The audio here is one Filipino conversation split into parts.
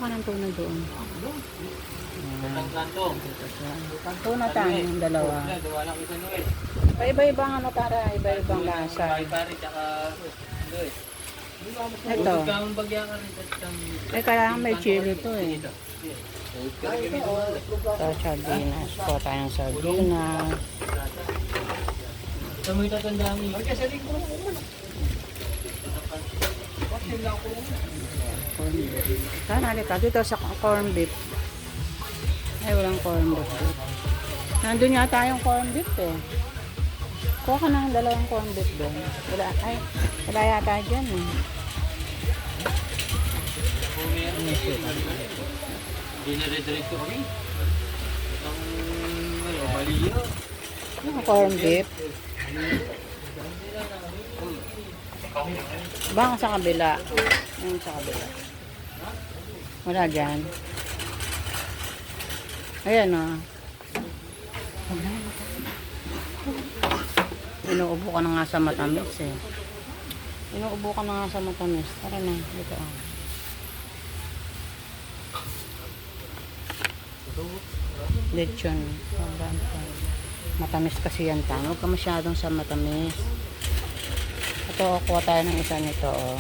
ka ng tuna doon. Kanto. Kanto na tayo yung dalawa. Gawa lang isa no eh. Iba-ibang ano para iba-ibang lasa. Pare tsaka Ito. kang bagya ka rin at kang Kaya may chili to eh. Ito, sardinas. Kuha tayo ng sardinas. sa mo itatandaan niyo. Saan halika? Dito sa corn beef. Ay, walang corn beef. Nandun yata yung corn beef eh. Kuha ka ng dalawang corn beef doon. Wala yata dyan eh. Hindi na red-red ko kami. Ang mali yun. Yung corn beef. Baka sa kabila. Yung sa kabila. Wala dyan. Ayan o. Inuubo ka na nga sa matamis eh. Inuubo ka na nga sa matamis. Tara na. Dito o. Lechon. Matamis kasi yan ta. Huwag ka masyadong sa matamis. Ito, kuha tayo ng isa nito o.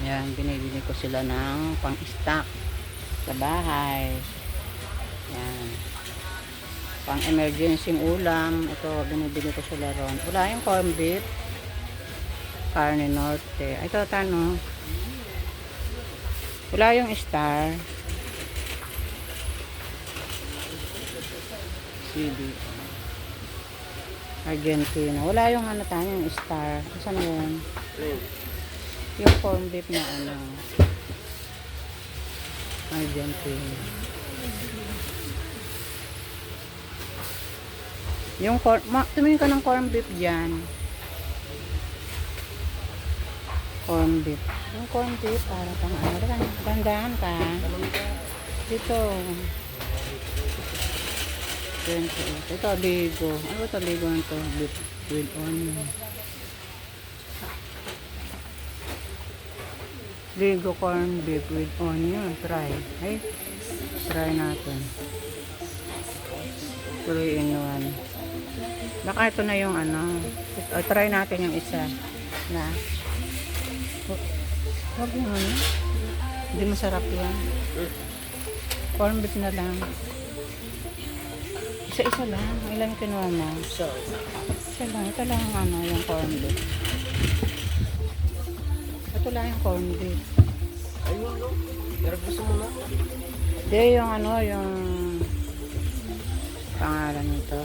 Ayan, binibili ko sila ng pang-stock sa bahay. Ayan. Pang-emergency ulam. Ito, binibili ko sila ron. Wala yung corn beef. Carne Norte. Ito, tano. Wala yung star. CD. Argentina. Wala yung ano tayo, yung star. Saan yun? Yung corn beef na ano. Argentina. Yung corn, tumingin ka ng corn beef dyan. Corn beef. Yung corn beef para pang ano. Dandahan ka. Dito. 28. Ito, bigo. Ano ito, bigo na ito? Beef with onion. Bigo corn beef with onion. Try. Ay, try natin. 3 in 1. Baka ito na yung ano. Try natin yung isa. Na. Huwag yung ano. Hindi masarap yan. Corn beef na lang. Isa-isa lang. Ilan kinuha mo? Isa lang. Ito lang ang ano, yung corn beef. Ito lang yung corn beef. Ayun no. Pero gusto mo na. Hindi, yung ano, yung pangalan nito.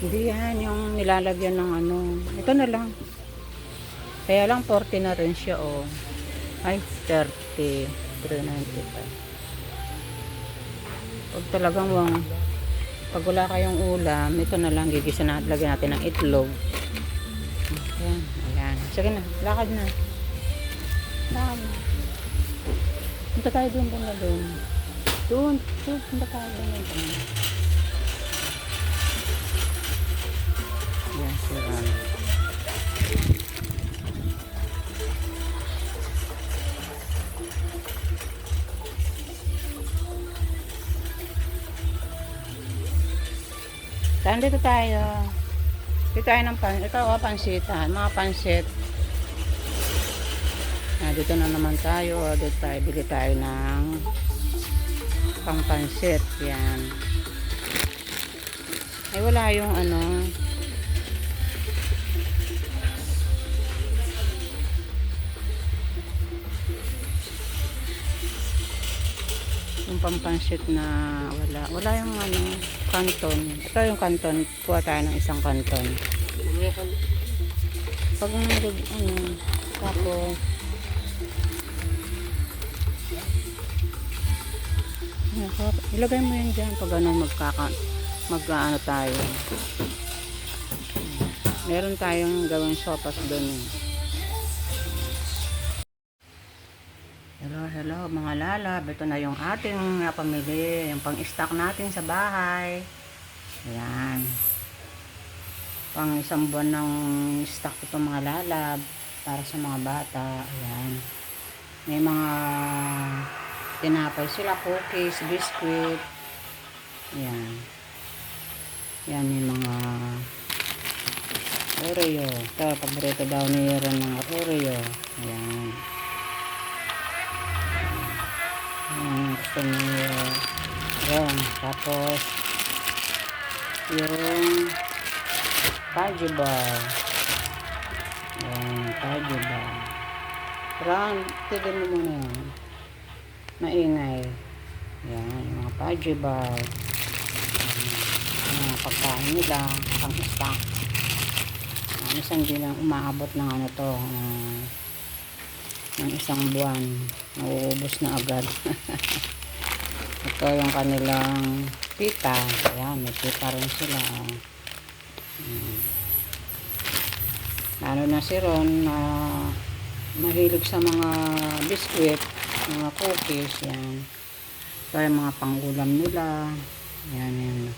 Hindi yan, yung nilalagyan ng ano. Ito na lang. Kaya lang 40 na rin siya, oh. Ay, 30. 395. Pag talagang pag wala kayong ulam, ito na lang, gigisa na, lagyan natin ng itlog. Ayan, ayan. Sige na, lakad na. Lakad na. Punta tayo doon, punta doon. Doon, punta tayo doon. Ayan, sira. Saan dito tayo? Dito tayo ng ito o, pansitan. Mga pansit. Dito na naman tayo. Dito tayo, bili tayo ng pang-pansit. Yan. Ay, wala yung ano. Yung pampansit na wala yung ano, kanton. Ito yung kanton, kuha tayo ng isang kanton. Pag ano, tapos ilagay mo yan dyan pag ano mag-ano tayo. Meron tayong gawing sopas doon eh. hello mga lalab. Ito na yung ating napamili. Yung pang-stock natin sa bahay. Ayan. Pang isang buwan ng stock ito mga lalab. Para sa mga bata. Ayan. May mga tinapay sila, cookies, biscuit. Ayan. Ayan, may mga Oreo. Ito, paborito daw ni Ron ng Oreo. Ayan. Gusto ni Ron. Tapos yung Fudgy Bar. Ayan, Fudgy Bar. Ron, tigil mo muna yan. Maingay. Ayan, yung mga Fudgy Bar. Ayan, yung mga pagkain nila, pang-stock. Minsan hindi lang umaabot ng ano to, ng isang buwan. Nauubos na agad. Ito yung kanilang pita. Ayan, may pita rin sila. Lalo na si Ron na mahilig sa mga biskuit, mga cookies. Yan. Ito yung mga pangulam nila. Yan, yan.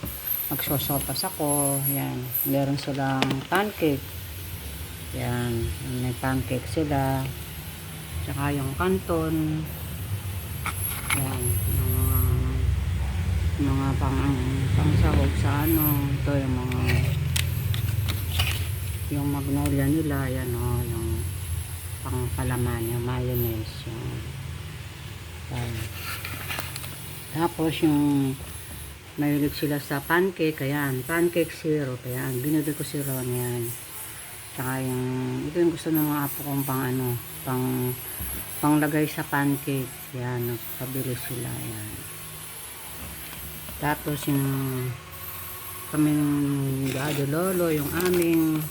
Magsosopas ako. Yan. Meron silang pancake. Yan. May pancake sila. Tsaka yung canton. Yan. Mga pangsahog sa ano. Ito yung mga yung magnolia nila. Yan o. Yung pangpalaman. Yung mayonnaise. Yan. Tapos yung mahilig sila sa pancake. Ayan. Pancake syrup. Ayan. Binili ko si Ron. Yan. Tsaka yung ito yung gusto ng mga apo kong panglagay sa pancake. Yan, nagpabili sila. Yan. Tapos yung kaming Daddy Lolo, yung aming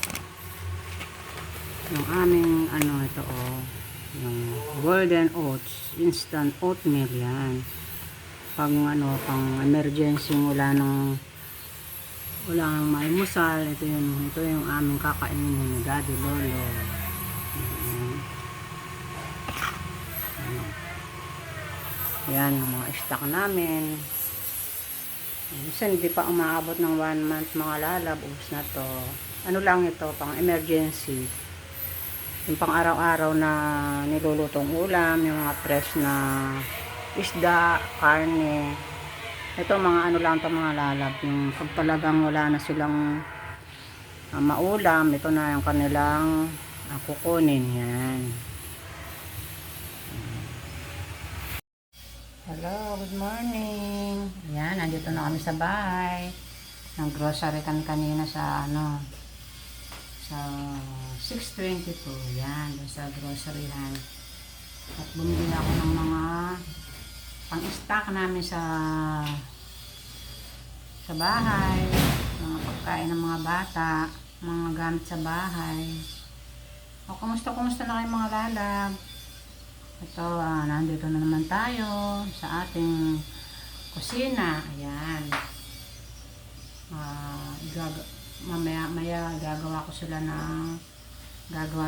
ano ito yung golden oats, instant oatmeal. Yan. Pag ano, pang emergency, wala nang maimusal, ito yung aming kakainin ni Daddy Lolo. Yan yung mga stock namin. Minsan hindi pa umaabot ng 1 month mga lalab, ubos na to. Ano lang ito, pang emergency. Yung pang araw-araw na nilulutong ulam, yung mga fresh na isda, karne. Ito mga ano lang ito mga lalab, yung pag talagang wala na silang maulam, ito na yung kanilang kukunin. Yan. Hello, good morning. Yan, nandito na kami sa bahay. Nag-grocery kami kanina sa ano, sa 622. Yan, doon sa groceryhan. At bumili ako ng mga pang-stock namin sa bahay, mga pagkain ng mga bata, mga gamit sa bahay. O, kumusta na kayo mga lalab? Ito, nandito na naman tayo sa ating kusina. Ayan. Mamaya gagawa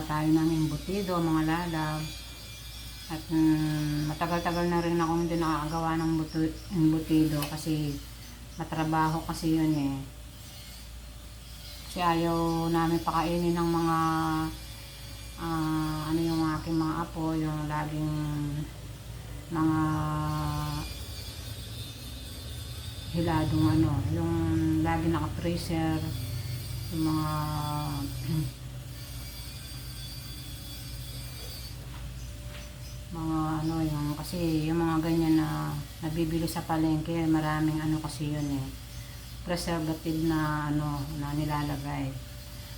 tayo ng embutido mga lalab. At matagal-tagal na rin ako hindi nakakagawa ng embutido kasi matrabaho kasi yun eh. Kasi ayaw namin pakainin ng mga ano yung aking mga apo, yung laging mga hiladong ano, yung laging naka-freezer, yung mga ano yung kasi yung mga ganyan na nabibili sa palengke, maraming ano kasi yun eh, preservative na ano na nilalagay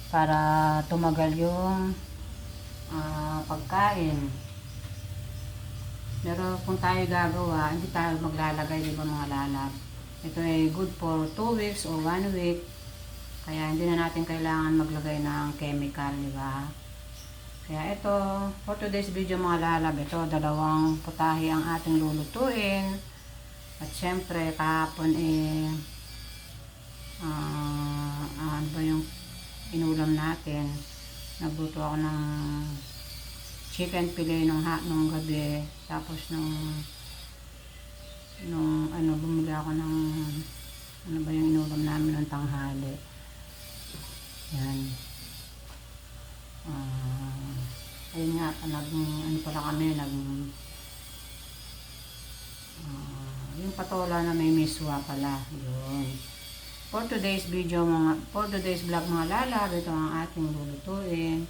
para tumagal yung pagkain. Pero kung tayo gagawa, hindi tayo maglalagay, di ba mga lalab? Ito ay good for 2 weeks o 1 week, kaya hindi na natin kailangan maglagay ng chemical, di ba? Kaya ito, for today's video mga lalab, ito, 2 putahe ang ating lulutuin. At syempre, kahapon ano ba yung inulam natin? Nagluto ako ng chicken fillet nung gabi. Tapos nung bumili ako ng ano ba yung inulam namin ng tanghali. Yan. Ayun nga, ano pala kami, yung patola na may miswa pala. Yun. For today's vlog mga lalab, ito ang ating lulutuin.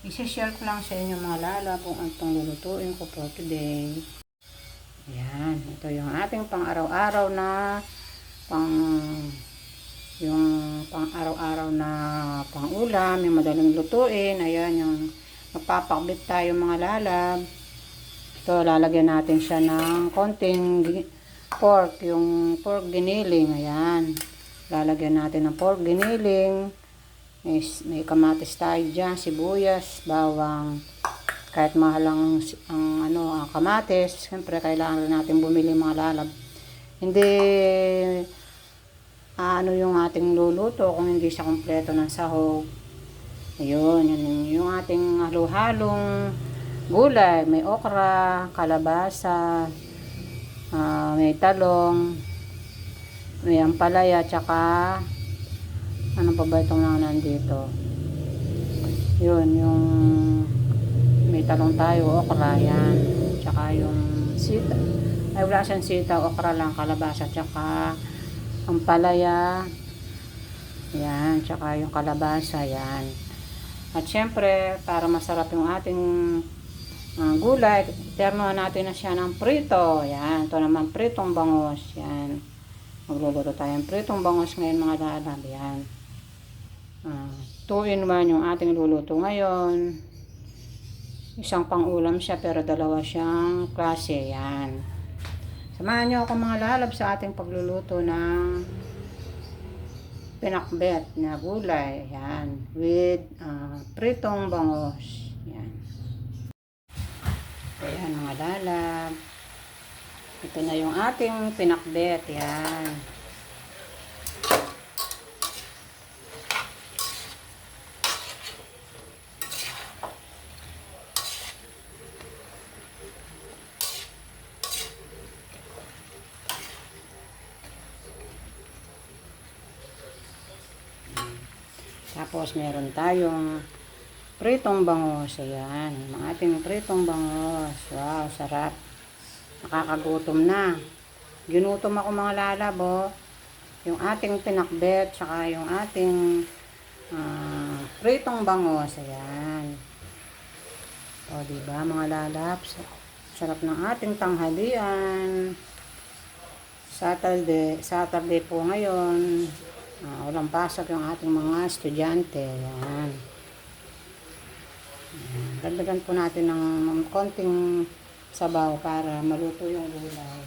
I-share ko lang sa inyo mga lalab kung anong lulutuin ko for today. Yan. Ito yung ating pang-araw-araw na pang-araw-araw na pang-ulam, yung madaling lutuin. Ayan, yung magpapakbit tayo mga lalab. Ito, lalagyan natin siya ng konting pork, yung pork giniling. Ayan, lalagyan natin ng pork giniling. May kamatis tayo dyan, sibuyas, bawang. Kahit mahal ang kamatis, siyempre kailangan natin bumili mga lalab. Hindi yung ating luluto kung hindi siya kompleto ng sahog. Ayun, yun yung ating halo-halong gulay. May okra, kalabasa, may talong, may ampalaya, tsaka ano pa ba itong nandito? Yun, yung may talong tayo, okra, yan. Tsaka yung sita. Ay, wala siyang sita, okra lang, kalabasa, tsaka ampalaya. Yan, tsaka yung kalabasa, yan. At syempre, para masarap yung ating gulay, ternohan natin na siya ng prito. Yan, ito naman pritong bangos. Yan. Magluluto tayong pritong bangos ngayon mga lalab. Yan. 2 in 1 yung ating luluto ngayon. Isang pang-ulam siya pero dalawa siyang klase. Yan. Samahan nyo ako mga lalab sa ating pagluluto ng pinakbet na gulay. Yan. With pritong bangos. Yan. Ayan mga lalab. Ito na yung ating pinakbet. Yan. Tapos meron tayong pritong bangos. Ayan, yung ating pritong bangos. Wow, sarap. Nakakagutom na. Ginutom ako mga lalab, oh. Yung ating pinakbet, saka yung ating pritong bangos. Ayan. O, diba mga lalab? Sarap ng ating tanghalian. Saturday po ngayon. Walang pasok yung ating mga estudyante. Yan. Dagdagan po natin ng konting sabaw para maluto yung gulay.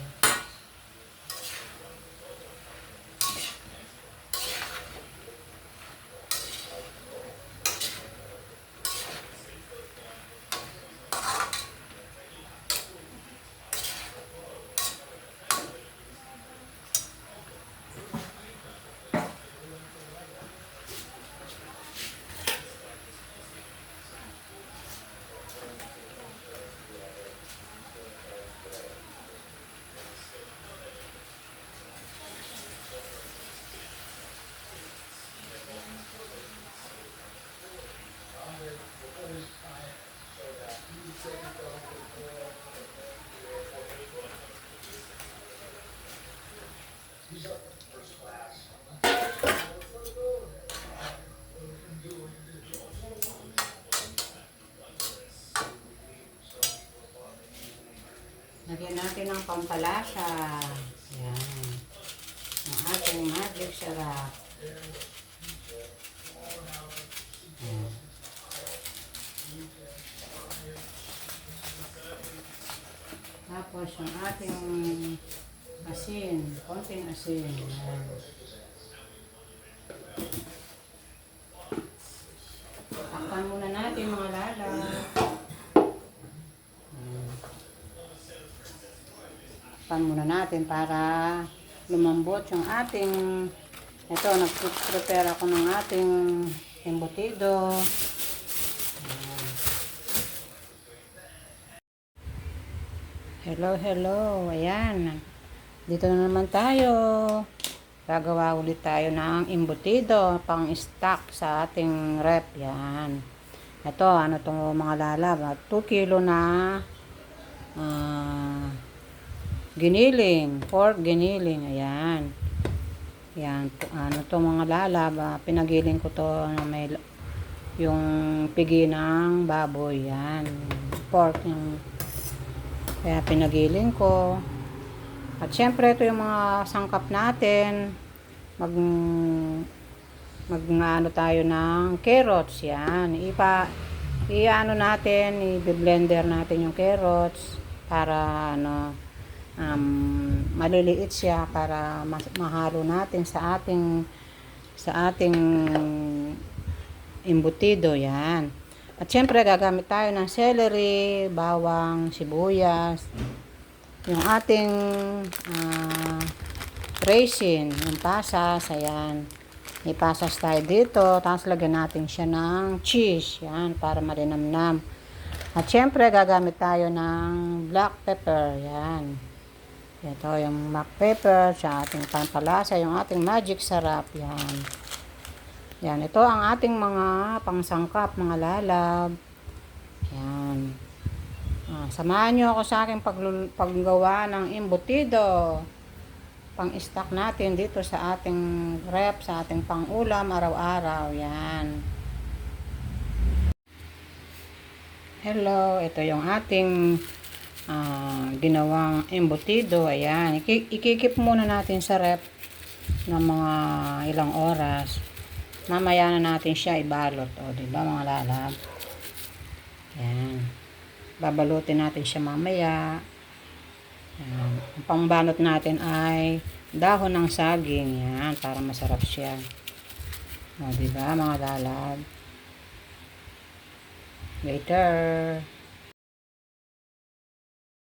Lagyan natin ng pampalasa. Yan. Ang ating magic sarap. Yan. Tapos yung ating asin. Konting asin. Yan. Takpan muna natin mga lala. Pan muna natin para lumambot yung ating nag-prepare ako ng ating embutido. Hello, hello. Ayan. Dito na naman tayo. Gagawa ulit tayo ng embutido pang stock sa ating rep. Yan. Ito, ano itong mga lalab. 2 kilo na giniling. Pork giniling. Ayan. Yan. Ano to mga lalab. Pinagiling ko to na may yung pigi ng baboy. Yan. Pork yung kaya pinagiling ko. At syempre ito yung mga sangkap natin. Ano tayo ng carrots. Yan. I-ano natin, i-blender natin yung carrots para maliliit siya para mahalo natin sa ating embutido. Yan. At syempre gagamit tayo ng celery, bawang, sibuyas, yung ating raisin, yung pasas. Ayan. May pasas tayo dito. Tapos lagyan natin siya ng cheese. Yan, para malinamnam. At syempre gagamit tayo ng black pepper. Yan. Ito yung black pepper sa ating pampalasa, yung ating magic sarap. Yan. Yan, ito ang ating mga pangsangkap, mga lalab. Yan. Samahan nyo ako sa aking paggawa ng embutido. Pang-stock natin dito sa ating rep, sa ating pang-ulam araw-araw. Yan. Hello, ito yung ating ginawang embutido. Ayan. Ikikip muna natin sa rep ng mga ilang oras. Mamaya na natin siya ibalot. O, diba mga lalab? Yan. Babalutin natin siya mamaya. Yan. Ang pangbalot natin ay dahon ng saging. Yan. Para masarap siya. O, diba mga lalab? Later.